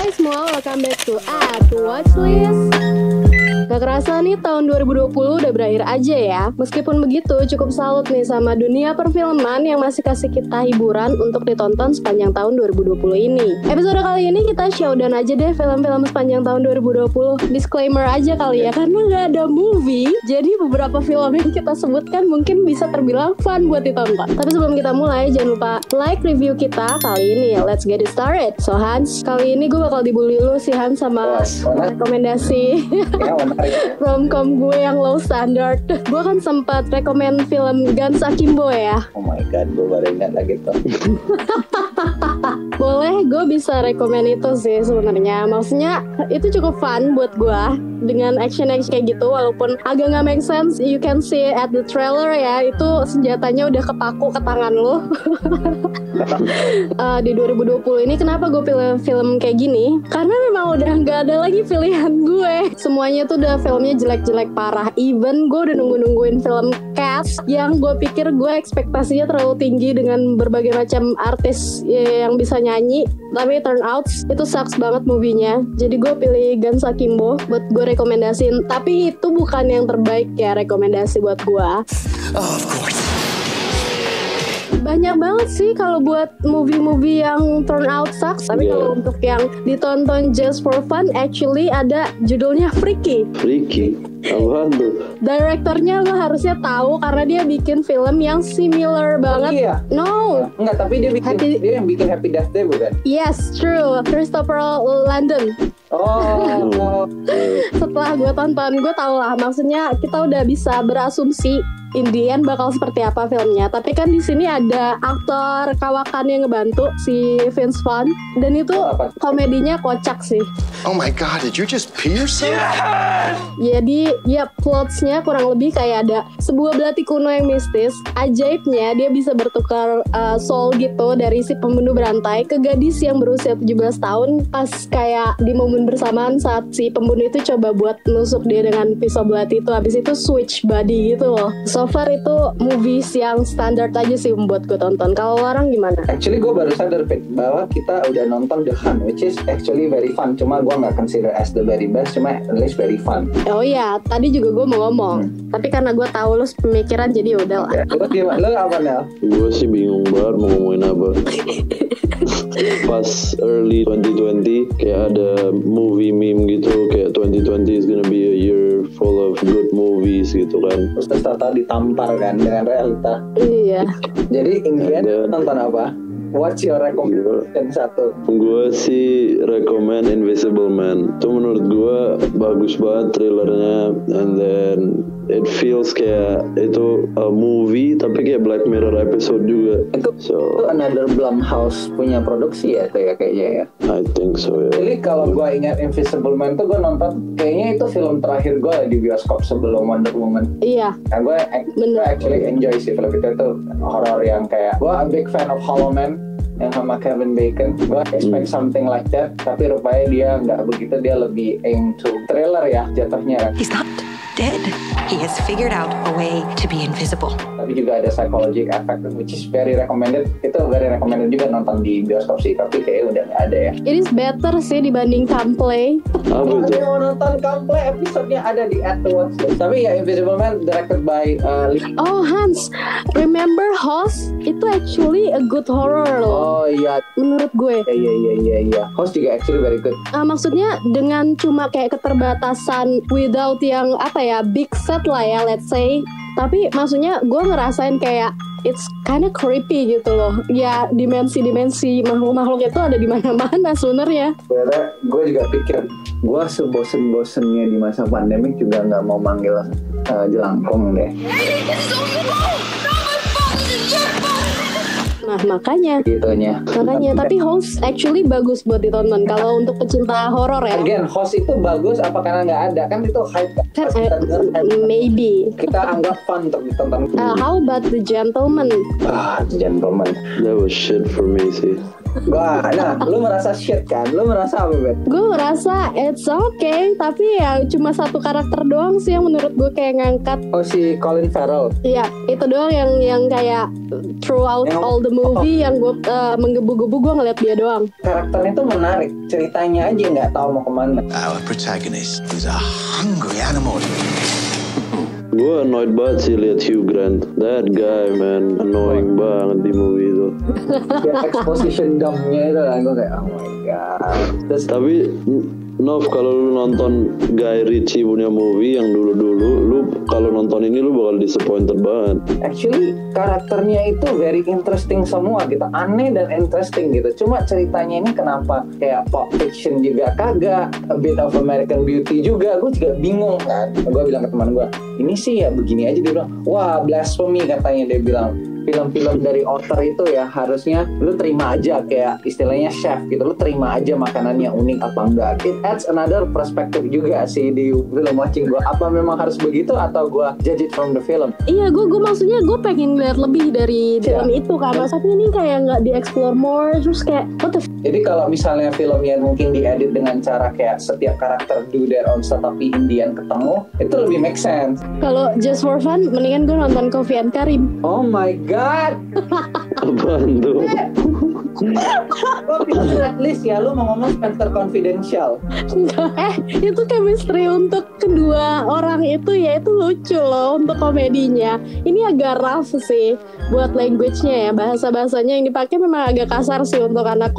Hai semua, welcome back to Watchlist. Gak kerasa nih tahun 2020 udah berakhir aja ya. Meskipun begitu cukup salut nih sama dunia perfilman yang masih kasih kita hiburan untuk ditonton sepanjang tahun 2020 ini. Episode kali ini kita showdown aja deh film-film sepanjang tahun 2020. Disclaimer aja kali ya, karena gak ada movie, jadi beberapa film yang kita sebutkan mungkin bisa terbilang fun buat ditonton. Tapi sebelum kita mulai, jangan lupa like review kita kali ini. Let's get it started. So Hans, kali ini gue bakal dibully lu sih Hans sama rekomendasi romcom gue yang low standard. Gue kan sempat rekomend film Guns Akimbo ya. Oh my god, gue baru ingat lagi tuh. Boleh, gue bisa rekomend itu sih sebenarnya. Maksudnya itu cukup fun buat gue dengan action kayak gitu, walaupun agak nggak make sense. You can see at the trailer ya, itu senjatanya udah kepaku ke tangan lo. Di 2020 ini kenapa gue pilih film kayak gini? Karena memang udah nggak ada lagi pilihan gue. Semuanya tuh udah filmnya jelek-jelek parah. Even gue udah nungguin film Cats yang gue pikir gue ekspektasinya terlalu tinggi dengan berbagai macam artis yang bisa nyanyi, tapi turn out itu sucks banget movie-nya. Jadi gue pilih Guns Akimbo buat gue rekomendasiin. Tapi itu bukan yang terbaik ya rekomendasi buat gue. Of course. Banyak banget sih kalau buat movie-movie yang turn out sucks. Tapi kalau untuk yang ditonton just for fun, actually ada judulnya Freaky. Freaky? Apaan tuh? Direkturnya lo harusnya tahu karena dia bikin film yang similar banget. Iya. No. Enggak, tapi dia yang bikin Happy Death Day bukan? Yes, true. Christopher Landon. Oh. Setelah gue tonton, gue tau lah. Maksudnya kita udah bisa berasumsi in the end bakal seperti apa filmnya. Tapi kan di sini ada aktor kawakan yang ngebantu, si Vince Vaughn, dan itu komedinya kocak sih. Oh my god, did you just pee yourself? Jadi ya plotsnya kurang lebih kayak ada sebuah belati kuno yang mistis. Ajaibnya dia bisa bertukar soul gitu dari si pembunuh berantai ke gadis yang berusia 17 tahun pas kayak di momen bersamaan saat si pembunuh itu coba buat nusuk dia dengan pisau belati itu. Habis itu switch body gitu loh. So far itu movies yang standar aja sih membuat gue tonton. Kalau orang gimana? Actually gue baru sadar Pit, bahwa kita udah nonton The Hunt, which is actually very fun. Cuma gue gak consider as the very best, cuma at least very fun. Oh iya, tadi juga gue mau ngomong. Tapi karena gue tahu lu pemikiran jadi udah lah. Lu gimana? Lu apa Nel? Gue sih bingung banget mau ngomongin apa. Pas early 2020 kayak ada movie meme gitu, kayak 2020 is gonna be a year full of good movies gitu kan. Terus tata ditampar kan dengan realita. Iya. Jadi Ingrid nonton apa? What's your recommendation satu? Gue sih recommend Invisible Man. Itu menurut gue bagus banget trailernya, and then it feels kayak itu a movie tapi kayak Black Mirror episode juga. Itu another Blumhouse punya produksi ya itu ya kayaknya ya. I think so ya. Jadi kalau gue ingat Invisible Man tuh gue nonton kayaknya itu film terakhir gue di bioskop sebelum Wonder Woman. Iya. Nah gue actually enjoy sih film itu tuh horror yang kayak gue a big fan of Hollow Man yang sama Kevin Bacon. Gue expect something like that, tapi rupanya dia nggak begitu, dia lebih aim to thriller ya jatuhnya. He's not dead. He has figured out a way to be invisible. Tapi juga ada psychological effect, which is very recommended. Itu very recommended juga nonton di bioskop sih, tapi kayaknya udah nggak ada ya. It is better sih dibanding Camplay. Apa Ada itu? yang mau nonton Camplay, episode-nya ada di At The Watchlist. Tapi ya Invisible Man directed by Oh Hans, remember Host? Itu actually a good horror loh. Oh iya. Menurut gue. Iya. Host juga actually very good. Maksudnya dengan cuma kayak keterbatasan without yang apa ya big set lah ya let's say. Tapi maksudnya gue ngerasain kayak it's kinda creepy gitu loh. Ya dimensi-dimensi makhluk-makhluk itu ada di mana-mana sebenarnya. Sebenarnya gue juga pikir gue sebosen-bosennya di masa pandemik juga nggak mau manggil jelangkung deh. Nah makanya Gitunya. tapi Host actually bagus buat ditonton kalau untuk pecinta horor ya. Again, Host itu bagus apa karena nggak ada? Kan itu hype. Kan Maybe. maybe. Kita anggap fun untuk ditonton. How about The Gentleman? Gentleman. That was shit for me sih. Nah, lu merasa shit kan? Lu merasa apa, Bet? Gue merasa it's okay, tapi ya cuma satu karakter doang sih yang menurut gue kayak ngangkat. Oh, si Colin Farrell. Iya, itu doang yang kayak throughout all the movie yang gue menggebu-gebu, gue ngeliat dia doang. Karakternya tuh menarik, ceritanya aja nggak tahu mau kemana. Our protagonist is a hungry animal. Gue annoyed banget sih liat Hugh Grant. That guy man, annoying banget di movie itu. Ya, exposition dumpnya itu kan, gue kayak oh my god. Terus Tapi Nov, kalau lu nonton Guy Ritchie punya movie yang dulu-dulu, lu kalau nonton ini lu bakal disappointed banget. actually karakternya itu very interesting semua gitu, aneh dan interesting gitu. Cuma ceritanya ini kenapa kayak Pulp Fiction juga kagak, a bit of American Beauty juga, gue juga bingung kan. Gue bilang ke teman gue, ini sih ya begini aja. Dia bilang, wah blasphemy katanya, dia bilang. Film-film dari author itu ya harusnya lu terima aja, kayak istilahnya chef gitu, lu terima aja makanannya unik apa enggak. It adds another perspective juga sih di film watching gue. Apa memang harus begitu atau gue judge it from the film? Iya, gue maksudnya gue pengen lihat lebih dari film itu kan, tapi ini kayak nggak di-explore more, terus kayak what the Jadi kalau misalnya filmnya mungkin diedit dengan cara kayak setiap karakter do their own stuff tapi Indian ketemu, itu lebih make sense. Kalau just for fun, mendingan gue nonton Coffee and Karim. Oh my god. Apaan tuh? Lo pikir at least ya lu mau ngomong Spencer Confidential. Itu chemistry untuk kedua orang itu ya itu lucu loh untuk komedinya. Ini agak rough sih buat language-nya ya, bahasa-bahasanya yang dipakai memang agak kasar sih untuk anak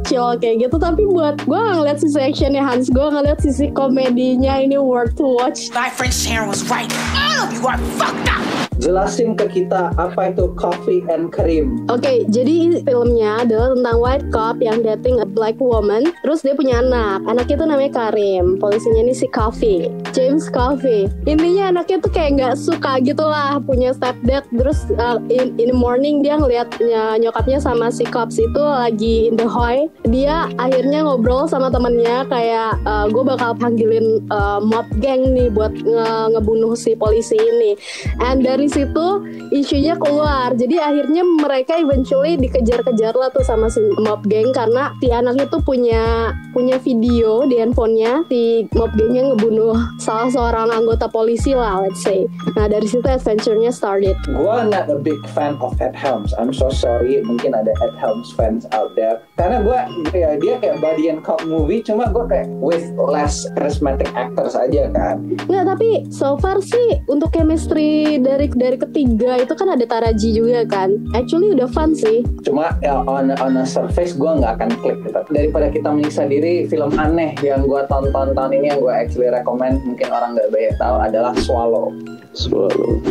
kecil kayak gitu. Tapi buat gue ngeliat sisi actionnya Hans, gue ngeliat sisi komedinya, ini worth to watch. My friend Sharon was right. All of you are fucked up. Jelasin ke kita apa itu Coffee and Karim. Oke, jadi filmnya adalah tentang white cop yang dating a black woman. Terus dia punya anak. Anaknya tuh namanya Karim. Polisinya ini si Coffee, James Coffee. Intinya anaknya tuh kayak nggak suka gitu lah punya stepdad. Terus in the morning dia ngeliat nyokapnya sama si cops itu lagi in the hoy. Dia akhirnya ngobrol sama temennya kayak gue bakal panggilin mob gang nih buat ngebunuh si polisi ini. And dari situ isunya keluar. Jadi akhirnya mereka eventually dikejar-kejar lah tuh sama si mob gang karena si anaknya tuh punya video di handphonenya si mob gangnya ngebunuh salah seorang anggota polisi lah, let's say. Nah dari situ adventure-nya started. Gua not a big fan of Ed Helms. I'm so sorry, mungkin ada Ed Helms fans out there. Karena dia kayak buddy and cop movie, cuma gue kayak with less charismatic actors aja kan. Nggak, tapi so far sih untuk chemistry dari ketiga itu kan ada Taraji juga kan. Actually udah fun sih. Cuma ya on a surface gue nggak akan klik gitu. Daripada kita menyiksa diri, film aneh yang gue tonton tahun ini yang gue actually recommend, mungkin orang nggak banyak tahu, adalah Swallow.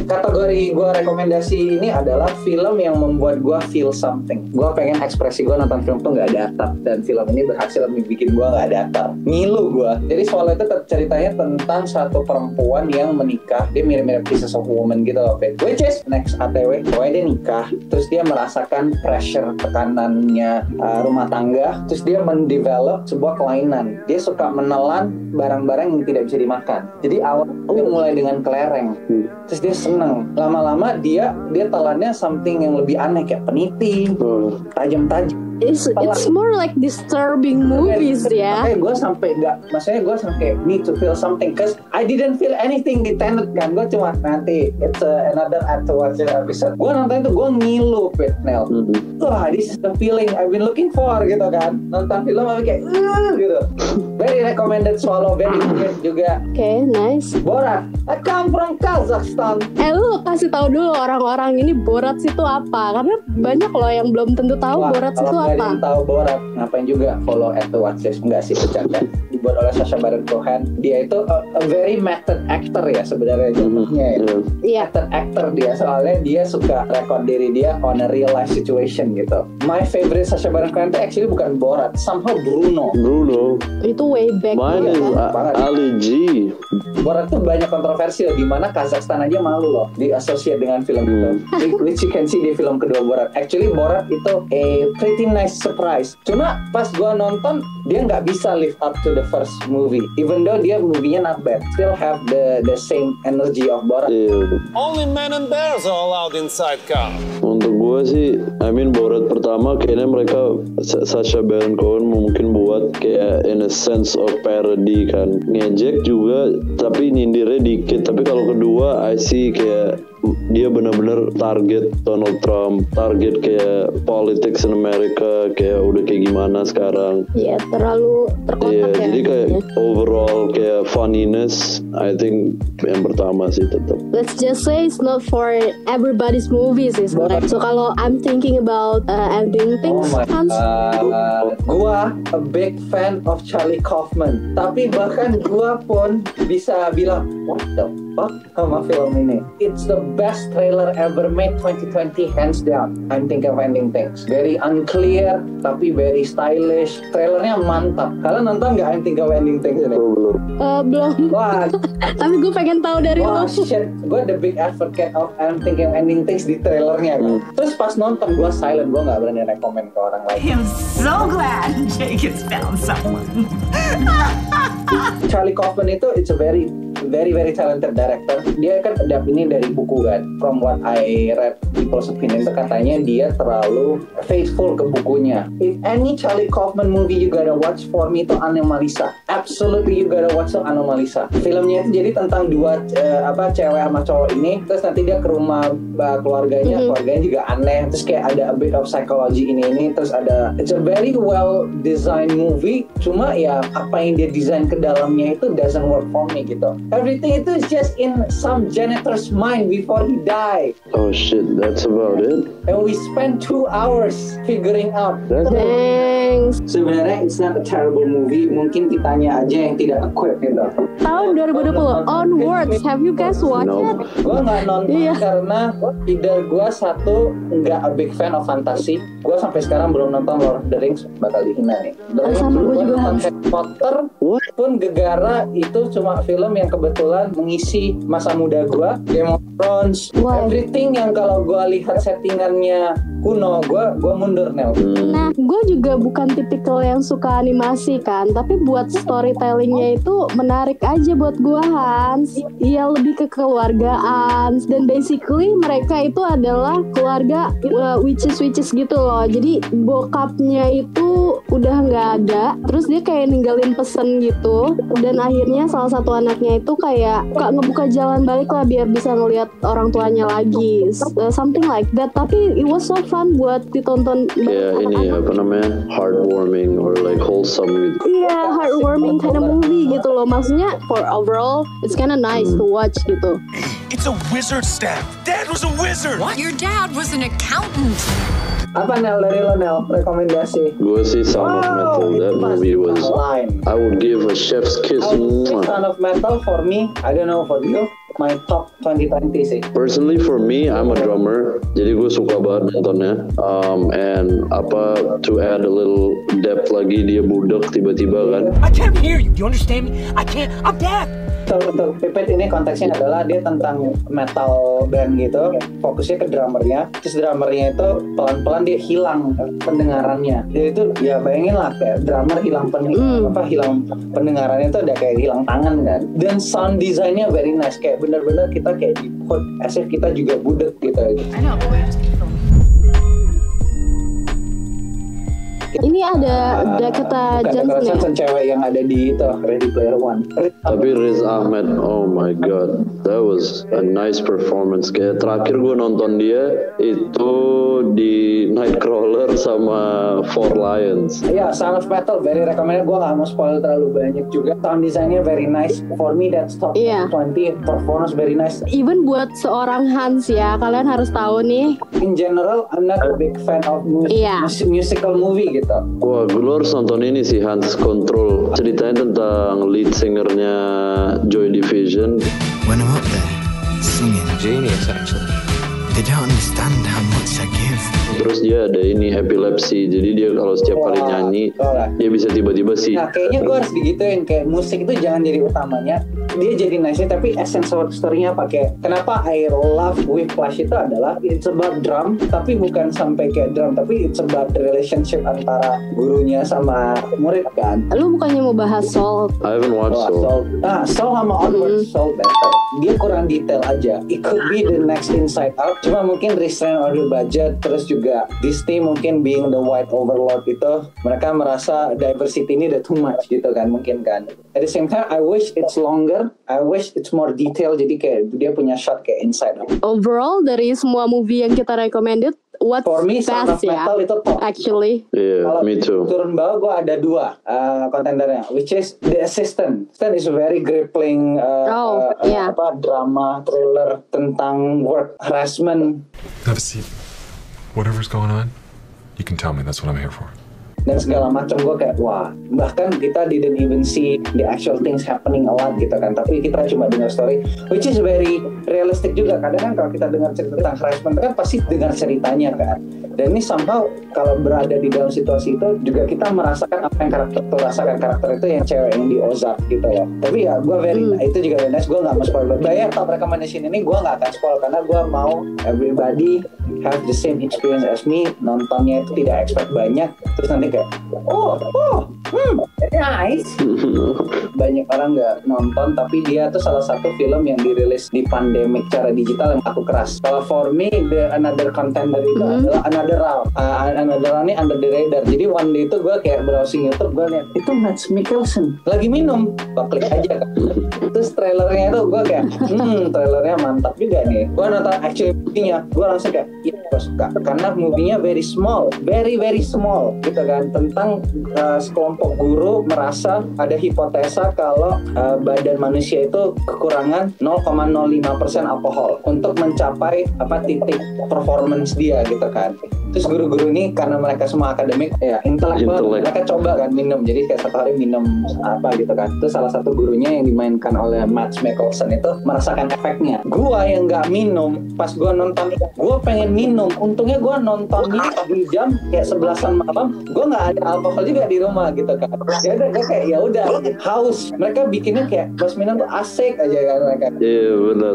Kategori gue rekomendasi ini adalah film yang membuat gue feel something. Gue pengen ekspresi gue nonton film tuh nggak datar, dan film ini berhasil bikin gue nggak datar, ngilu gue. Jadi Swallow itu ceritanya tentang satu perempuan yang menikah. Dia mirip-mirip Pieces of Woman gitu loh, which is next ATW. Pokoknya dia nikah, terus dia merasakan pressure, tekanannya rumah tangga. Terus dia mendevelop sebuah kelainan. Dia suka menelan barang-barang yang tidak bisa dimakan. Jadi awalnya mulai dengan kelereng. Terus dia seneng. Lama-lama dia telannya something yang lebih aneh, kayak peniti, tajam-tajam. It's more like disturbing movies ya. Makanya gue sampai need to feel something, cause I didn't feel anything di Tenet kan. Gue cuma nanti it's another episode. Gue nonton itu gue ngilu, Nel. Wah, this is the feeling I've been looking for gitu kan. Nonton film kayak gitu. Very recommended Swallow, very good juga. Okay, nice. Borat, I come from Kazakhstan. Lu kasih tahu dulu orang-orang ini Borat itu apa? Karena banyak loh yang belum tentu tahu Borat itu apa. Kalau nggak tahu Borat, ngapain juga follow @watches? Enggak sih, bercanda. Dibuat oleh Sacha Baron Cohen. Dia itu a very method actor ya sebenarnya jatuhnya ya. Iya. Method actor dia, soalnya dia suka rekod diri dia on a real life situation gitu. My favorite Sacha Baron Cohen itu actually bukan Borat, somehow Bruno. Itu way back. Mine is Ali G. Borat tuh banyak kontroversi loh, dimana Kazakhstan aja malu loh di-associate dengan film itu. Which you can see di film kedua Borat. Actually Borat itu a pretty nice surprise. Cuma pas gua nonton dia nggak bisa live up to the first movie, even though dia movie-nya not bad, still have the same energy of Borat. Only men and bears are allowed inside car. Untuk gue sih, Borat pertama kayaknya mereka Sacha Baron Cohen mungkin buat kayak in a sense of parody kan, ngejek juga tapi nyindirnya dikit. Tapi kalau kedua I see kayak dia benar-benar target Donald Trump, target kayak politics in America, kayak udah kayak gimana sekarang. Iya, terlalu terkotak ya. Jadi kayak overall kayak funniness, I think yang pertama sih tetap. Let's just say it's not for everybody's movies sih sebenarnya. So kalau I'm thinking about ending things, gua a big fan of Charlie Kaufman. Tapi bahkan gua pun bisa bilang, what the fuck sama film ini. It's the best trailer ever made 2020 hands down. I'm thinking of ending things. Very unclear tapi very stylish. Trailernya mantap. Kalian nonton nggak I'm thinking of ending things ini? Belum. Wah. Tapi gue pengen tahu dari lo. Shit. Gue the big advocate of I'm thinking of ending things di trailernya kan. Terus pas nonton gue silent. Gue nggak berani rekomen ke orang lain. I'm so glad Jake has found someone. Charlie Kaufman itu it's a very talented director. Dia kan adapt ini dari buku kan. From what I read people's opinion itu katanya dia terlalu faithful ke bukunya. If any Charlie Kaufman movie you gotta watch for me itu Anomalisa. Absolutely you gotta watch itu Anomalisa. Filmnya itu jadi tentang dua cewek sama cowok ini. Terus nanti dia ke rumah keluarganya juga aneh. Terus kayak ada a bit of psychology ini. Terus ada it's a very well designed movie. Cuma ya apa yang dia desain ke dalamnya itu doesn't work for me gitu. Everything itu is just in some janitor's mind before he died. Oh shit, that's about it. And we spent 2 hours figuring out. Thanks. Sebenarnya it's not a terrible movie. Mungkin kitanya aja yang tidak equipped gitu. Tahun 2020 onwards, have you guys watched it? Gue nggak nonton karena either gue satu nggak a big fan of fantasy. Gue sampai sekarang belum nonton Lord of the Rings, bakal dihina nih. Sama gue juga nonton Harry Potter pun gegara itu cuma film yang kebetulan mengisi masa muda gue. Game of Thrones, everything yang kalau gue lihat settingannya kuno, gue mundur Nel. Nah, gue juga bukan tipikal yang suka animasi kan, tapi buat storytellingnya itu menarik aja buat gue, Hans. Iya, lebih ke kekeluargaan, dan basically mereka itu adalah keluarga witches gitu loh. Jadi bokapnya itu udah nggak ada, terus dia kayak ninggalin pesen gitu, dan akhirnya salah satu anaknya itu kayak ngebuka jalan balik lah biar bisa ngelihat orang tuanya lagi, something like that. Tapi it was so fun buat ditonton. Ini apa namanya, heartwarming or like wholesome gitu. Iya, heartwarming kind of movie gitu loh. Maksudnya for overall it's kind of nice to watch gitu. It's a wizard staff. Dad was a wizard. What? Your dad was an accountant. Apa Nel dari lo Nel rekomendasi? Gue sih Sound of Metal. That movie was, I would give a chef's kiss. Sound of Metal for me, I don't know for you, my top 2020 sih. Personally for me, I'm a drummer, jadi gue suka banget nontonnya. And to add a little depth lagi, dia budak tiba-tiba kan. I can't hear you. Do you understand me? I can't. I'm deaf. Untuk Pipit ini konteksnya adalah dia tentang metal band gitu, fokusnya ke drummernya. Terus drummernya itu pelan-pelan dia hilang pendengarannya. Jadi itu ya bayangin lah kayak drummer hilang pendengarannya itu udah kayak hilang tangan kan. Dan sound design-nya very nice, kayak bener-bener kita kayak di put as if kita juga budek gitu. I know, but we just keep filming. Ini ada Dakota Johnson cewek yang ada di itu Ready Player One. Tapi Riz Ahmed, oh my god, that was a nice performance. Kayak terakhir gue nonton dia itu di Nightcrawler sama Four Lions. Ya, Sound of Metal very recommended. Gue gak mau spoil terlalu banyak juga. Sound design-nya very nice. For me that's top 20. Performance very nice. Even buat seorang Hans ya, kalian harus tahu nih. In general, I'm not a big fan of musical movie gitu. Wah, gue harus nonton ini sih, Hans Control. Ceritanya tentang lead singernya Joy Division. When I'm up there, singing, genius actually. They don't understand how much I give. Terus dia ada ini epilepsi, jadi dia kalau setiap kali nyanyi dia bisa tiba-tiba sih. Nah kayaknya gue harus digituin, kayak musik itu jangan jadi utamanya, dia jadi nice tapi essence story-nya pakai. Kenapa I love Whiplash itu adalah it's about drum, tapi bukan sampai kayak drum, tapi it's about the relationship antara gurunya sama murid kan. Lu bukannya mau bahas Soul? I haven't watched Soul. Nah, Soul sama Onward Soul better. Dia kurang detail aja. It could be the next Inside Out. Cuma mungkin restraint on the budget, terus juga Disney mungkin being the white overlord itu, mereka merasa diversity ini udah too much gitu kan, mungkin kan. At the same time, I wish it's longer. I wish it's more detailed. Jadi kayak dia punya shot kayak Inside Out. Overall dari semua movie yang kita recommended, what's For me, Sound of best ya? Metal itu top. Actually. Yeah, Kalau me too. turun bawah gue ada dua kontendernya, which is The Assistant. Assistant is a very gripping drama thriller tentang work harassment Have a seat. Whatever's going on, you can tell me. That's what I'm here for. dan segala macam. Gue kayak wah, bahkan kita didn't even see the actual things happening a lot gitu kan, tapi kita cuma dengar story which is very realistic juga. Kadang kan kalau kita dengar cerita tentang harassment kan pasti dengar ceritanya kan, dan ini somehow kalau berada di dalam situasi itu juga kita merasakan apa yang karakter itu rasakan. Karakter itu yang cewek yang di Ozark gitu loh. Tapi ya gue itu juga very nice. Gue gak mau spoil. Bayar top recommendation ini gue gak akan spoil karena gue mau everybody have the same experience as me. Nontonnya itu tidak expect banyak, terus nanti kayak nice. Banyak orang nggak nonton, tapi dia tuh salah satu film yang dirilis di pandemic cara digital yang aku keras. Kalau for me, another contender itu adalah Another Round. Another Round ini under the radar. Jadi one day itu gue kayak browsing YouTube, gue lihat itu Mads Mikkelsen lagi minum, gue klik aja kan. Terus trailernya itu gue kayak trailernya mantap juga nih. Gue nonton actually movie-nya, gue langsung kayak iya gue suka karena movie-nya very small, very small gitu kan, tentang sekelompok guru merasa ada hipotesa kalau badan manusia itu kekurangan 0,05% alkohol untuk mencapai titik performance dia gitu kan. Terus guru-guru ini karena mereka semua akademik ya intelektual, mereka coba kan minum, jadi kayak satu hari minum apa gitu kan. Terus salah satu gurunya yang dimainkan oleh Mads Mikkelsen itu merasakan efeknya. Gua yang nggak minum, pas gua nonton gua pengen minum, untungnya gua nontonnya di jam kayak 11-an malam, gua nggak ada alkohol juga di rumah gitu kan. Ya udah kayak ya udah haus, mereka bikinnya kayak pas minum tuh asik aja kan mereka. Iya benar.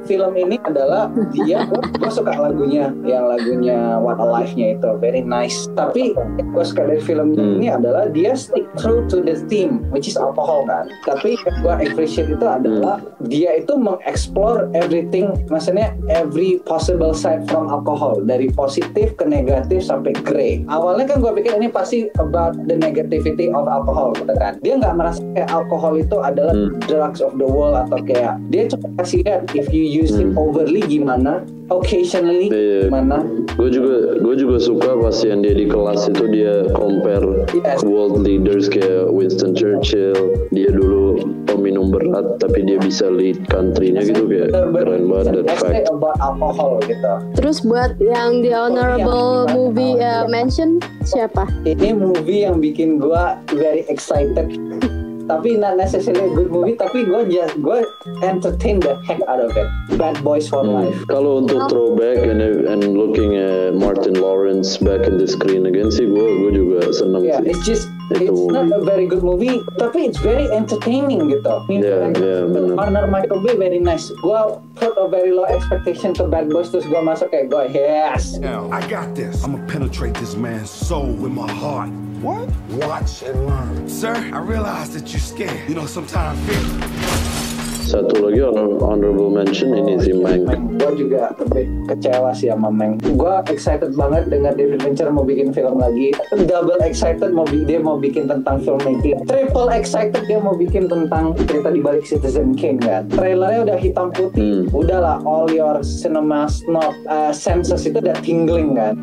Film ini adalah dia, gue suka lagunya, yang lagunya What a Life-nya itu very nice. Tapi gue suka dari film ini adalah dia stick true to the theme, which is alcohol kan. Tapi yang gue appreciate itu adalah dia itu mengeksplor everything, maksudnya every possible side from alcohol, dari positif ke negatif sampai grey. Awalnya kan gue pikir ini pasti about the negativity of alcohol gitu kan. Dia nggak merasa kayak alkohol itu adalah drugs of the world, atau kayak dia cuma kasih lihat if you use it overly gimana, occasionally gimana. Gue juga suka pas yang dia di kelas itu dia compare world leaders kayak Winston Churchill. Dia dulu peminum berat tapi dia bisa lead country-nya gitu, kayak keren banget. Fact about alcohol gitu. Terus buat yang the honorable movie mention siapa? Ini movie yang bikin gue very excited. Tapi not necessarily a good movie, tapi gue entertain the heck out of it. Bad Boys for Life. Kalau untuk throwback and looking at Martin Lawrence back in the screen again sih, gue juga seneng sih. It's not a very good movie, tapi it's very entertaining gitu. Benar. Partner Michael Bay very nice. Gue put a very low expectation to Bad Boys, terus gue masuk kayak gue yes. Now, I got this. I'm gonna penetrate this man's soul with my heart. What? Watch and learn. Sir, I realize that you're scared. You know, sometimes fear. Satu lagi honorable mention ini si Mank. Gue juga lebih kecewa sih sama Mank. Gue excited banget dengan David Fincher mau bikin film lagi. Double excited dia mau bikin tentang filmmaking. Triple excited dia mau bikin tentang cerita di balik Citizen Kane kan. Trailernya udah hitam putih. Udahlah, all your cinema snob senses itu udah tingling kan.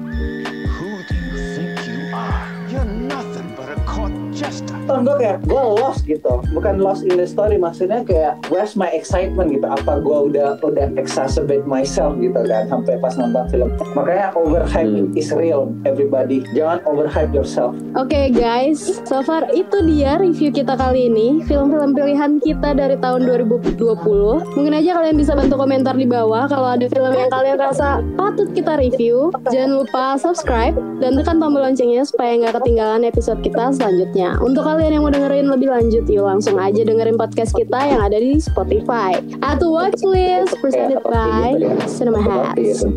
Who do you think you are? You're nothing but a court jester. nonton gue kayak gue lost gitu, bukan lost in the story, maksudnya kayak where's my excitement gitu, apa gue udah exacerbate myself gitu kan sampai pas nonton film. Makanya overhype is real, everybody, jangan overhype yourself. Oke guys, so far itu dia review kita kali ini, film-film pilihan kita dari tahun 2020. Mungkin aja kalian bisa bantu komentar di bawah kalau ada film yang kalian rasa patut kita review. Jangan lupa subscribe dan tekan tombol loncengnya supaya nggak ketinggalan episode kita selanjutnya. Untuk kalian yang mau dengerin lebih lanjut, yuk langsung aja dengerin podcast kita yang ada di Spotify. To Watch List presented by Cinema Hats.